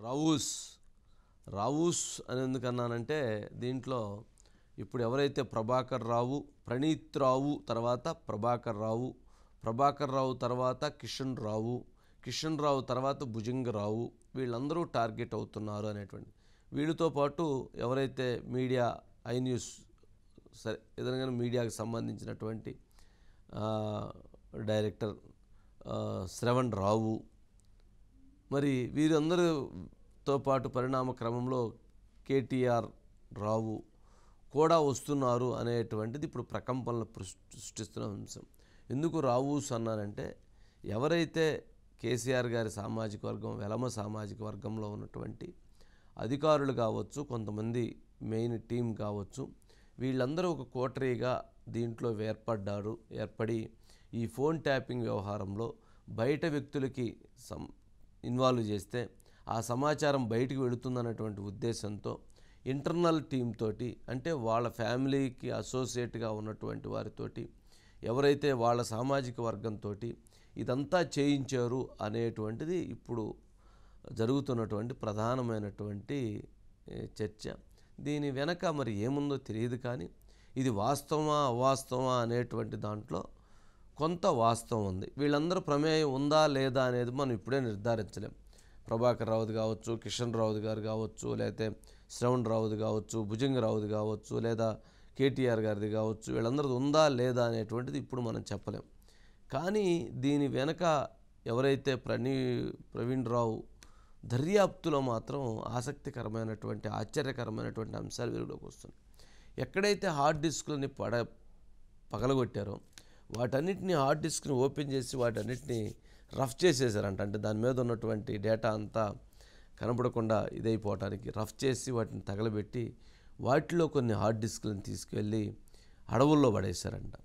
రావూస్ రావూస్ అని ఎందుకన్నానంటే దీంట్లో ఇప్పుడు ఎవరైతే ప్రభాకర్ రావు, ప్రణీత్ రావు తర్వాత ప్రభాకర్ రావు, ప్రభాకర్ రావు తర్వాత కిషన్ రావు, కిషన్ రావు తర్వాత భుజంగరావు, వీళ్ళందరూ టార్గెట్ అవుతున్నారు అనేటువంటి వీళ్ళతో పాటు ఎవరైతే మీడియా ఐ న్యూస్ సరే ఏదైనా మీడియాకి సంబంధించినటువంటి డైరెక్టర్ శ్రవణ్ రావు, మరి వీరందరితో పాటు పరిణామ క్రమంలో కేటీఆర్ రావు కూడా వస్తున్నారు అనేటువంటిది ఇప్పుడు ప్రకంపనలు సృష్టిస్తున్న అంశం. ఎందుకు రావూస్ అన్నానంటే ఎవరైతే కేసీఆర్ గారి సామాజిక వర్గం, వెలమ సామాజిక వర్గంలో ఉన్నటువంటి అధికారులు కావచ్చు, కొంతమంది మెయిన్ టీం కావచ్చు, వీళ్ళందరూ ఒక కోటరీగా దీంట్లో ఏర్పడి ఈ ఫోన్ ట్యాపింగ్ వ్యవహారంలో బయట వ్యక్తులకి ఇన్వాల్వ్ చేస్తే ఆ సమాచారం బయటికి వెళుతుందన్నటువంటి ఉద్దేశంతో ఇంటర్నల్ టీమ్ తోటి, అంటే వాళ్ళ ఫ్యామిలీకి అసోసియేట్గా ఉన్నటువంటి వారితోటి, ఎవరైతే వాళ్ళ సామాజిక వర్గంతో ఇదంతా చేయించారు అనేటువంటిది ఇప్పుడు జరుగుతున్నటువంటి ప్రధానమైనటువంటి చర్చ. దీని వెనక మరి ఏముందో తెలియదు, కానీ ఇది వాస్తవమా అవాస్తవమా అనేటువంటి దాంట్లో కొంత వాస్తవం ఉంది. వీళ్ళందరూ ప్రమేయం ఉందా లేదా అనేది మనం ఇప్పుడే నిర్ధారించలేం. ప్రభాకర్ రావుది కావచ్చు, కిషన్ రావుది గారు కావచ్చు, లేకపోతే శ్రవణ్ రావుది కావచ్చు, భుజంగరావుది కావచ్చు, లేదా కేటీఆర్ గారిది కావచ్చు, వీళ్ళందరిది ఉందా లేదా అనేటువంటిది ఇప్పుడు మనం చెప్పలేం. కానీ దీని వెనక ఎవరైతే ప్రవీణ్ రావు దర్యాప్తులో మాత్రం ఆసక్తికరమైనటువంటి ఆశ్చర్యకరమైనటువంటి అంశాలు వెలుగులోకి వస్తున్నాయి. ఎక్కడైతే హార్డ్ డిస్క్లని పగలగొట్టారో వాటన్నిటిని హార్డ్ డిస్క్ని ఓపెన్ చేసి వాటన్నిటిని రఫ్ చేసేసారంట. అంటే దాని మీద ఉన్నటువంటి డేటా అంతా కనపడకుండా ఇదైపోవటానికి రఫ్ చేసి వాటిని తగలబెట్టి వాటిలో కొన్ని హార్డ్ డిస్క్లను తీసుకెళ్ళి అడవుల్లో పడేశారంట.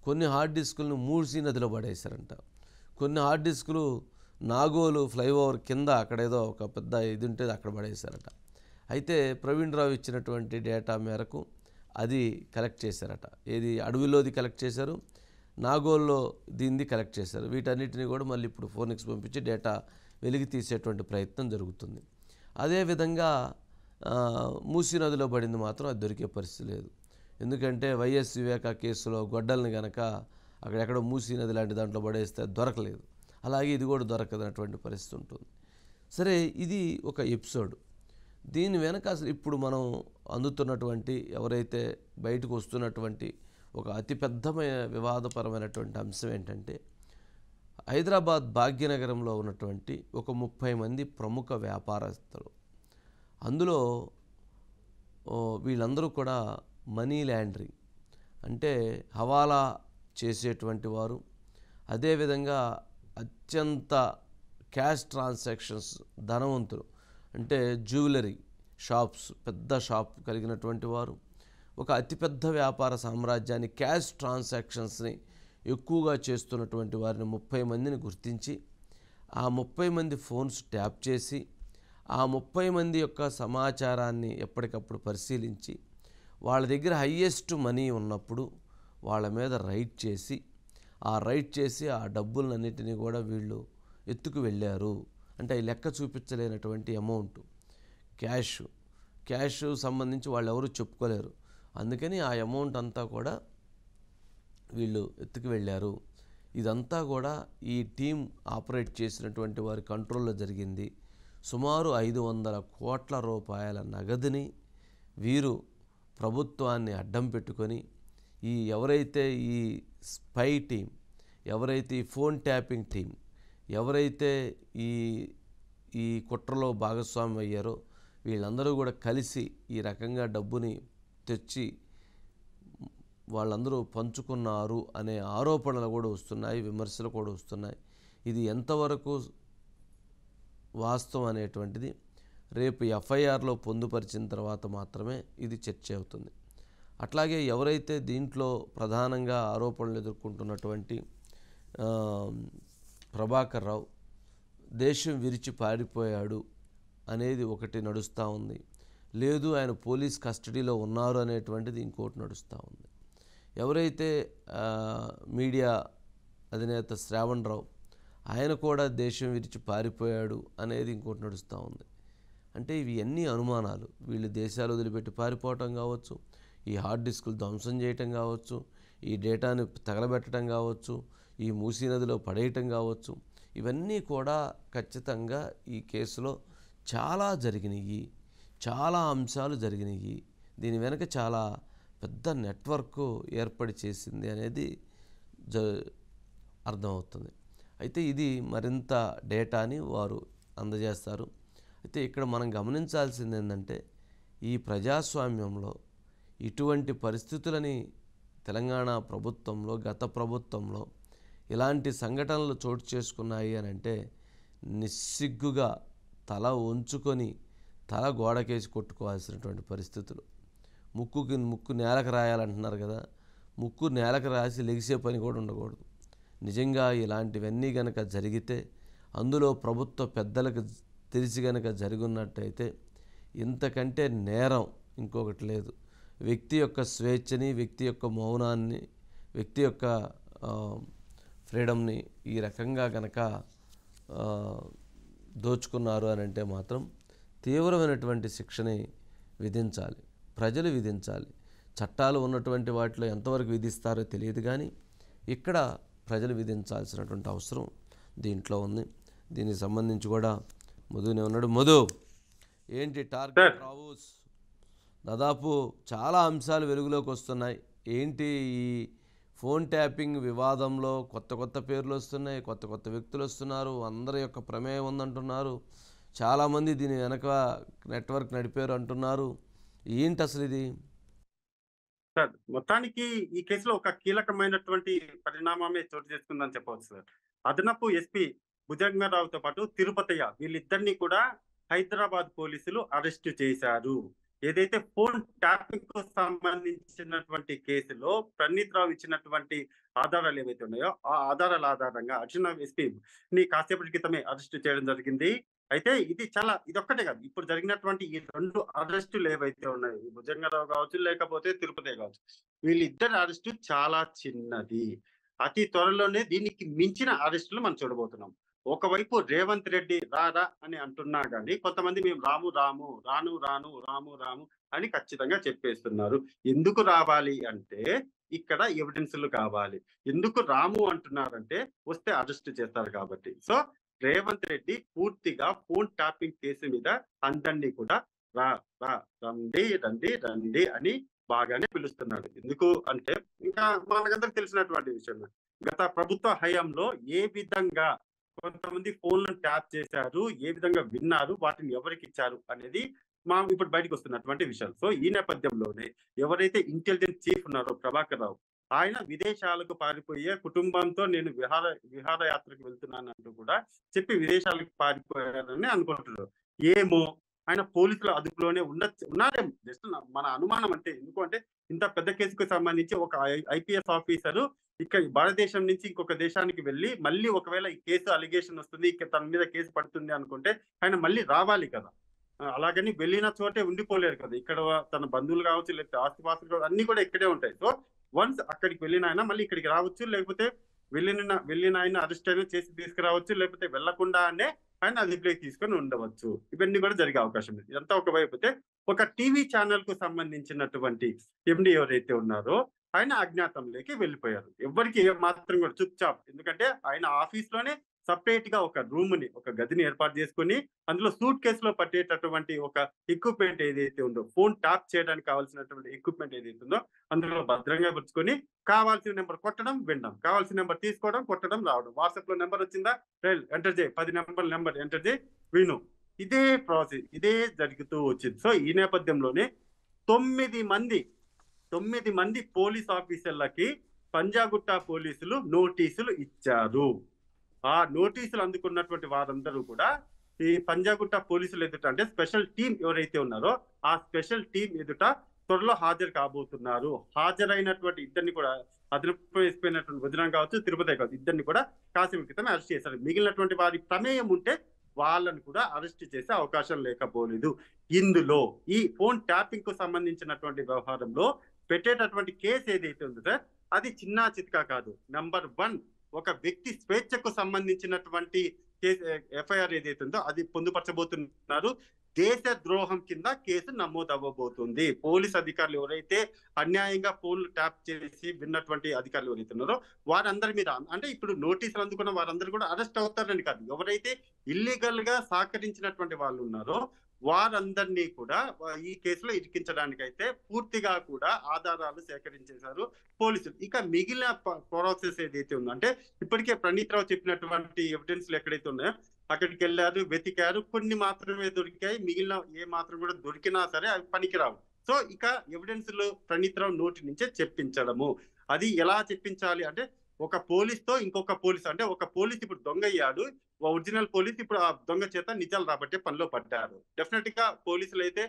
కొన్ని హార్డ్ డిస్కులను మూసీ నదిలో పడేశారంట. కొన్ని హార్డ్ డిస్కులు నాగోలు ఫ్లైఓవర్ కింద అక్కడేదో ఒక పెద్ద ఇది ఉంటే అక్కడ పడేశారట. అయితే ప్రవీణ్ రావు ఇచ్చినటువంటి డేటా మేరకు అది కలెక్ట్ చేశారట. ఏది అడవిలోది కలెక్ట్ చేశారు, నాగోల్లో దీన్ని కలెక్ట్ చేశారు. వీటన్నిటిని కూడా మళ్ళీ ఇప్పుడు ఫోనిక్స్ పంపించి డేటా వెలికి తీసేటువంటి ప్రయత్నం జరుగుతుంది. అదేవిధంగా మూసీ నదిలో పడింది మాత్రం అది దొరికే పరిస్థితి లేదు. ఎందుకంటే వైఎస్ వివేక కేసులో గొడ్డల్ని కనుక అక్కడెక్కడో మూసీ నది లాంటి దాంట్లో పడేస్తే దొరకలేదు. అలాగే ఇది కూడా దొరకదన్నటువంటి పరిస్థితి ఉంటుంది. సరే, ఇది ఒక ఎపిసోడ్. దీని వెనక అసలు ఇప్పుడు మనం అందుతున్నటువంటి ఎవరైతే బయటకు వస్తున్నటువంటి ఒక అతిపెద్దమైన వివాదపరమైనటువంటి అంశం ఏంటంటే హైదరాబాద్ భాగ్యనగరంలో ఉన్నటువంటి ఒక 30 మంది ప్రముఖ వ్యాపారస్తులు, అందులో వీళ్ళందరూ కూడా మనీ లాండరింగ్ అంటే హవాలా చేసేటువంటి వారు, అదేవిధంగా అత్యంత క్యాష్ ట్రాన్సాక్షన్స్ ధనవంతులు, అంటే జ్యువెలరీ షాప్స్ పెద్ద షాప్ కలిగినటువంటి వారు, ఒక అతిపెద్ద వ్యాపార సామ్రాజ్యాన్ని క్యాష్ ట్రాన్సాక్షన్స్ని ఎక్కువగా చేస్తున్నటువంటి వారిని 30 మందిని గుర్తించి ఆ 30 మంది ఫోన్స్ ట్యాప్ చేసి ఆ 30 మంది యొక్క సమాచారాన్ని ఎప్పటికప్పుడు పరిశీలించి వాళ్ళ దగ్గర హయ్యెస్ట్ మనీ ఉన్నప్పుడు వాళ్ళ మీద రైడ్ చేసి ఆ డబ్బులన్నిటినీ కూడా వీళ్ళు ఎత్తుకు వెళ్ళారు. అంటే ఈ లెక్క చూపించలేనటువంటి అమౌంట్ క్యాష్ సంబంధించి వాళ్ళు ఎవరు చెప్పుకోలేరు. అందుకని ఆ అమౌంట్ అంతా కూడా వీళ్ళు ఎత్తుకు వెళ్ళారు. ఇదంతా కూడా ఈ టీం ఆపరేట్ చేసినటువంటి వారి కంట్రోల్లో జరిగింది. సుమారు 500 కోట్ల రూపాయల నగదుని వీరు ప్రభుత్వాన్ని అడ్డం పెట్టుకొని ఎవరైతే ఈ స్పై టీం, ఎవరైతే ఈ ఫోన్ ట్యాపింగ్ టీం, ఎవరైతే ఈ కుట్రలో భాగస్వామి అయ్యారో వీళ్ళందరూ కూడా కలిసి ఈ రకంగా డబ్బుని తెచ్చి వాళ్ళందరూ పంచుకున్నారు అనే ఆరోపణలు కూడా వస్తున్నాయి, విమర్శలు కూడా వస్తున్నాయి. ఇది ఎంతవరకు వాస్తవం అనేటువంటిది రేపు ఎఫ్ఐఆర్లో పొందుపరిచిన తర్వాత మాత్రమే ఇది చర్చ అవుతుంది. అట్లాగే ఎవరైతే దీంట్లో ప్రధానంగా ఆరోపణలు ఎదుర్కొంటున్నటువంటి ప్రభాకర్ రావు దేశం విరిచి పారిపోయాడు అనేది ఒకటి నడుస్తూ ఉంది, లేదు ఆయన పోలీస్ కస్టడీలో ఉన్నారు అనేటువంటిది ఇంకోటి నడుస్తూ ఉంది. ఎవరైతే మీడియా అధినేత శ్రావణ్ రావు ఆయన కూడా దేశం విడిచి పారిపోయాడు అనేది ఇంకోటి నడుస్తూ ఉంది. అంటే ఇవి అన్నీ అనుమానాలు. వీళ్ళు దేశాలు వదిలిపెట్టి పారిపోవటం కావచ్చు, ఈ హార్డ్ డిస్కులు ధ్వంసం చేయటం కావచ్చు, ఈ డేటాను తగలబెట్టడం కావచ్చు, ఈ మూసీ నదిలో పడేయటం కావచ్చు, ఇవన్నీ కూడా ఖచ్చితంగా ఈ కేసులో చాలా జరిగినాయి, చాలా అంశాలు జరిగినాయి. దీని వెనక చాలా పెద్ద నెట్వర్క్ ఏర్పడి చేసింది అనేది అర్థమవుతుంది. అయితే ఇది మరింత డేటాని వారు అందజేస్తారు. అయితే ఇక్కడ మనం గమనించాల్సింది ఏంటంటే, ఈ ప్రజాస్వామ్యంలో ఇటువంటి పరిస్థితులని తెలంగాణ ప్రభుత్వంలో, గత ప్రభుత్వంలో ఇలాంటి సంఘటనలు చోటు చేసుకున్నాయి అని అంటే నిస్సిగ్గుగా తల ఉంచుకొని తల గోడకేసి కొట్టుకోవాల్సినటువంటి పరిస్థితులు. ముక్కు నేలకు రాయాలంటున్నారు కదా, ముక్కు నేలకు రాసి లెగిసే పని కూడా ఉండకూడదు. నిజంగా ఇలాంటివన్నీ గనక జరిగితే, అందులో ప్రభుత్వ పెద్దలకు తెలిసి గనక జరుగున్నట్టయితే ఇంతకంటే నేరం ఇంకొకటి లేదు. వ్యక్తి యొక్క స్వేచ్ఛని, వ్యక్తి యొక్క మౌనాన్ని, వ్యక్తి యొక్క ఫ్రీడమ్ని ఈ రకంగా గనక దోచుకున్నారు అని అంటే మాత్రం తీవ్రమైనటువంటి శిక్షని విధించాలి, ప్రజలు విధించాలి. చట్టాలు ఉన్నటువంటి వాటిలో ఎంతవరకు విధిస్తారో తెలియదు, కానీ ఇక్కడ ప్రజలు విధించాల్సినటువంటి అవసరం దీంట్లో ఉంది. దీనికి సంబంధించి కూడా మధునే ఉన్నాడు. మధు, ఏంటి టార్గెట్ రావుస్? దాదాపు చాలా అంశాలు వెలుగులోకి వస్తున్నాయి. ఏంటి ఈ ఫోన్ ట్యాపింగ్ వివాదంలో కొత్త పేర్లు వస్తున్నాయి, కొత్త వ్యక్తులు వస్తున్నారు, అందరి యొక్క ప్రమేయం ఉందంటున్నారు, చాలామంది దీని వెనక నెట్వర్క్ నడిపారు అంటున్నారు. ఏంటి అసలు ఇది? సార్, మొత్తానికి ఈ కేసులో ఒక కీలకమైనటువంటి పరిణామమే చోటు చేసుకుందని చెప్పవచ్చు సార్. అదనపు ఎస్పీ భుజంగరావుతో పాటు తిరుపతయ్య వీళ్ళిద్దరినీ కూడా హైదరాబాద్ పోలీసులు అరెస్టు చేశారు. ఏదైతే ఫోన్ ట్యాపింగ్ కు సంబంధించినటువంటి కేసులో ప్రణీత్ రావు ఇచ్చినటువంటి ఆధారాలు ఏవైతే ఉన్నాయో ఆ ఆధారాల ఆధారంగా అడిషనల్ ఎస్పీ ని కాసేపటి క్రితమే అరెస్టు చేయడం జరిగింది. అయితే ఇదొక్కటే కాదు, ఇప్పుడు జరిగినటువంటి ఈ 2 అరెస్టులు ఏవైతే ఉన్నాయో, భుజంగరావు కావచ్చు లేకపోతే తిరుపతి కావచ్చు, వీళ్ళిద్దరి అరెస్టు చాలా చిన్నది. అతి త్వరలోనే దీనికి మించిన అరెస్టులు మనం చూడబోతున్నాం. ఒకవైపు రేవంత్ రెడ్డి రారా అని అంటున్నా గానీ, కొంతమంది మేము రాము అని ఖచ్చితంగా చెప్పేస్తున్నారు. ఎందుకు రావాలి అంటే ఇక్కడ ఎవిడెన్స్‌లు కావాలి. ఎందుకు రాము అంటున్నారంటే వస్తే అరెస్ట్ చేస్తారు కాబట్టి. సో రేవంత్ రెడ్డి పూర్తిగా ఫోన్ ట్యాపింగ్ కేసు మీద అందరినీ కూడా రా రా రండి అని బాగానే పిలుస్తున్నాడు. ఎందుకు అంటే ఇంకా మనకందరికి తెలిసినటువంటి విషయం. గత ప్రభుత్వ హయాంలో ఏ విధంగా కొంతమంది ఫోన్లను ట్యాప్ చేశారు, ఏ విధంగా విన్నారు, వాటిని ఎవరికి ఇచ్చారు అనేది ఇప్పుడు బయటకు వస్తున్నటువంటి విషయాలు. సో ఈ నేపథ్యంలోనే ఎవరైతే ఇంటెలిజెన్స్ చీఫ్ ఉన్నారో ప్రభాకర్ రావు, ఆయన విదేశాలకు పారిపోయే కుటుంబంతో నేను విహారయాత్రకు వెళ్తున్నానంటూ కూడా చెప్పి విదేశాలకు పారిపోయారని అనుకుంటున్నారు. ఏమో ఆయన పోలీసుల అదుపులోనే ఉన్నారేమో, జస్ట్ మన అనుమానం. అంటే ఎందుకంటే ఇంత పెద్ద కేసుకు సంబంధించి ఒక ఐపీఎస్ ఆఫీసరు ఇక్కడ భారతదేశం నుంచి ఇంకొక దేశానికి వెళ్ళి మళ్ళీ ఒకవేళ ఈ కేసు అలిగేషన్ వస్తుంది, తన మీద కేసు పడుతుంది అనుకుంటే ఆయన మళ్ళీ రావాలి కదా. అలాగని వెళ్ళిన చోటే ఉండిపోలేరు కదా. ఇక్కడ తన బంధువులు కావచ్చు, లేకపోతే ఆస్తిపాస్తులు కావచ్చు, అన్ని కూడా ఇక్కడే ఉంటాయి. సో వన్స్ అక్కడికి వెళ్ళిన ఆయన మళ్ళీ ఇక్కడికి రావచ్చు, లేకపోతే వెళ్ళిన ఆయన అరెస్ట్ అయినా చేసి తీసుకురావచ్చు, లేకపోతే వెళ్లకుండానే ఆయన అదుపులోకి తీసుకొని ఉండవచ్చు. ఇవన్నీ కూడా జరిగే అవకాశం ఉంది. ఇదంతా ఒకవైపు అయితే, ఒక టీవీ ఛానల్ కు సంబంధించినటువంటి ఎండి ఎవరైతే ఉన్నారో ఆయన అజ్ఞాతంలోకి వెళ్ళిపోయారు. ఎవరికి ఏ మాత్రం కూడా చుప్చాప్. ఎందుకంటే ఆయన ఆఫీస్ లోనే సపరేట్ గా ఒక గదిని ఏర్పాటు చేసుకుని అందులో సూట్ కేసులో పట్టేటటువంటి ఒక ఎక్విప్మెంట్ ఏదైతే ఉందో, ఫోన్ ట్యాప్ చేయడానికి కావాల్సినటువంటి ఎక్విప్మెంట్ ఏదైతే ఉందో అందులో భద్రంగా పుచ్చుకొని కావాల్సిన నెంబర్ కొట్టడం, వినడం, కావాల్సిన నెంబర్ తీసుకోవడం, కొట్టడం, రావడం. వాట్సాప్ లో నెంబర్ వచ్చిందా, ఎంటర్ చేయి, 10 నెంబర్ ఎంటర్ చేయి, విను. ఇదే ప్రాసెస్, ఇదే జరుగుతూ వచ్చింది. సో ఈ నేపథ్యంలోనే 9 మంది పోలీస్ ఆఫీసర్లకి పంజాగుట్ట పోలీసులు నోటీసులు ఇచ్చారు. ఆ నోటీసులు అందుకున్నటువంటి వారందరూ కూడా ఈ పంజాగుట్ట పోలీసులు ఎదుట, అంటే స్పెషల్ టీం ఎవరైతే ఉన్నారో ఆ స్పెషల్ టీం ఎదుట త్వరలో హాజరు కాబోతున్నారు. హాజరైనటువంటి ఇద్దరిని కూడా అదుపు వేసిపోయినటువంటి వదినం కావచ్చు, తిరుపతి కావచ్చు, ఇద్దరిని కూడా కాసేపు క్రితం అరెస్ట్ చేశారు. మిగిలినటువంటి వారి ప్రమేయం ఉంటే వాళ్ళని కూడా అరెస్ట్ చేసే అవకాశం లేకపోలేదు. ఇందులో ఈ ఫోన్ ట్యాపింగ్ కు సంబంధించినటువంటి వ్యవహారంలో పెట్టేటటువంటి కేసు ఏదైతే ఉందో సార్, అది చిన్నా చిత్కా కాదు. నంబర్ 1, ఒక వ్యక్తి స్వేచ్ఛకు సంబంధించినటువంటి కేసు ఎఫ్ఐఆర్ ఏదైతే ఉందో అది పొందుపరచబోతున్నారు. దేశ ద్రోహం కింద కేసు నమోదవ్వబోతుంది. పోలీస్ అధికారులు ఎవరైతే అన్యాయంగా ఫోన్లు ట్యాప్ చేసి విన్నటువంటి అధికారులు ఎవరైతే ఉన్నారో వారందరి మీద, అంటే ఇప్పుడు నోటీసులు అందుకున్న వారందరూ కూడా అరెస్ట్ అవుతారని కాదు, ఎవరైతే ఇల్లీగల్ గా సహకరించినటువంటి వాళ్ళు ఉన్నారో వారందరినీ కూడా ఈ కేసులో ఇరికించడానికైతే పూర్తిగా కూడా ఆధారాలు సేకరించేశారు పోలీసులు. ఇక మిగిలిన ప్రాసెస్ ఏదైతే ఉందో, అంటే ఇప్పటికే ప్రణీత్ రావు చెప్పినటువంటి ఎవిడెన్స్లు ఎక్కడైతే ఉన్నాయో అక్కడికి వెళ్ళారు, వెతికారు, కొన్ని మాత్రమే దొరికాయి, మిగిలిన ఏ మాత్రం కూడా దొరికినా సరే అవి పనికిరావు. సో ఇక ఎవిడెన్స్లు ప్రణీత్ రావు నోటి నుంచే చెప్పించడము. అది ఎలా చెప్పించాలి అంటే, ఒక పోలీస్ తో ఇంకొక పోలీస్, అంటే ఒక పోలీస్ ఇప్పుడు దొంగ అయ్యాడు, ఒరిజినల్ పోలీస్ ఇప్పుడు ఆ దొంగ చేత నిజాలు రాబట్టే పనిలో పడ్డారు. డెఫినెట్ గా పోలీసులు అయితే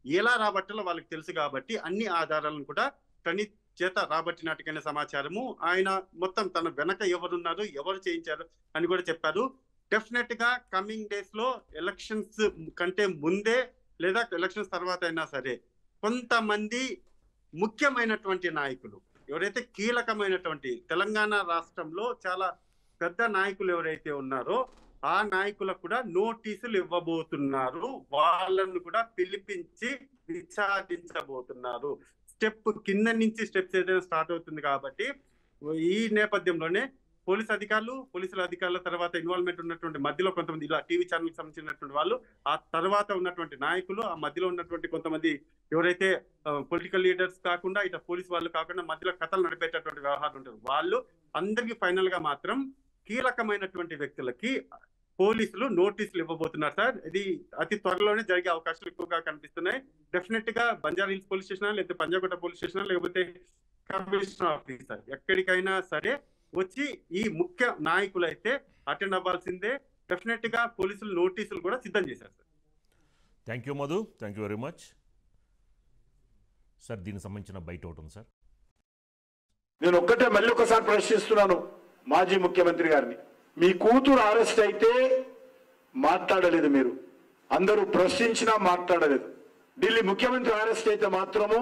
ఎలా రాబట్టాలో వాళ్ళకి తెలుసు కాబట్టి అన్ని ఆధారాలను కూడా ప్రణీత్ చేత రాబట్టినట్టుగానే సమాచారము, ఆయన మొత్తం తన వెనక ఎవరున్నారు, ఎవరు చేయించారు అని కూడా చెప్పారు. డెఫినెట్ గా కమింగ్ డేస్ లో ఎలక్షన్స్ కంటే ముందే లేదా ఎలక్షన్స్ తర్వాత అయినా సరే కొంతమంది ముఖ్యమైనటువంటి నాయకులు ఎవరైతే కీలకమైనటువంటి తెలంగాణ రాష్ట్రంలో చాలా పెద్ద నాయకులు ఎవరైతే ఉన్నారో ఆ నాయకులకు కూడా నోటీసులు ఇవ్వబోతున్నారు, వాళ్ళను కూడా పిలిపించి విచారించబోతున్నారు. స్టెప్ కింద నుంచి స్టెప్స్ ఏదైనా స్టార్ట్ అవుతుంది కాబట్టి ఈ నేపథ్యంలోనే పోలీసుల అధికారుల తర్వాత ఇన్వాల్వ్మెంట్ ఉన్నటువంటి మధ్యలో కొంతమంది ఇలా టీవీ ఛానల్కి సంబంధించినటువంటి వాళ్ళు, ఆ తర్వాత ఉన్నటువంటి నాయకులు, ఆ మధ్యలో ఉన్నటువంటి కొంతమంది ఎవరైతే పొలిటికల్ లీడర్స్ కాకుండా ఇట్లా పోలీసు వాళ్ళు కాకుండా మధ్యలో కథలు నడిపేటటువంటి వ్యవహారం ఉంటారు, వాళ్ళు అందరికి ఫైనల్ గా మాత్రం కీలకమైనటువంటి వ్యక్తులకి పోలీసులు నోటీసులు ఇవ్వబోతున్నారు సార్. ఇది అతి త్వరలోనే జరిగే అవకాశాలు ఎక్కువగా కనిపిస్తున్నాయి. డెఫినెట్ గా బంజారా హిల్స్ పోలీస్ స్టేషన్, లేకపోతే పంజాగుట్ట పోలీస్ స్టేషన్, లేకపోతే కమిషనర్ ఆఫీసర్ ఎక్కడికైనా సరే వచ్చి ఈ ముఖ్య నాయకులు అయితే అటెండ్ అవ్వాల్సిందే. డెఫినెట్ గా పోలీసులు నోటీసులు కూడా సిద్ధం చేశారు sir. Thank you Madhu, thank you very much sir. దీనికి సంబంధించిన బయట ఒకటి ఉంది సార్. నేను ఒక్కటే మళ్ళీ ఒకసారి ప్రశ్నిస్తున్నాను మాజీ ముఖ్యమంత్రి గారిని, మీ కూతురు అరెస్ట్ అయితే మాట్లాడలేదు, మీరు అందరూ ప్రశ్నించినా మాట్లాడలేదు. ఢిల్లీ ముఖ్యమంత్రి అరెస్ట్ అయితే మాత్రము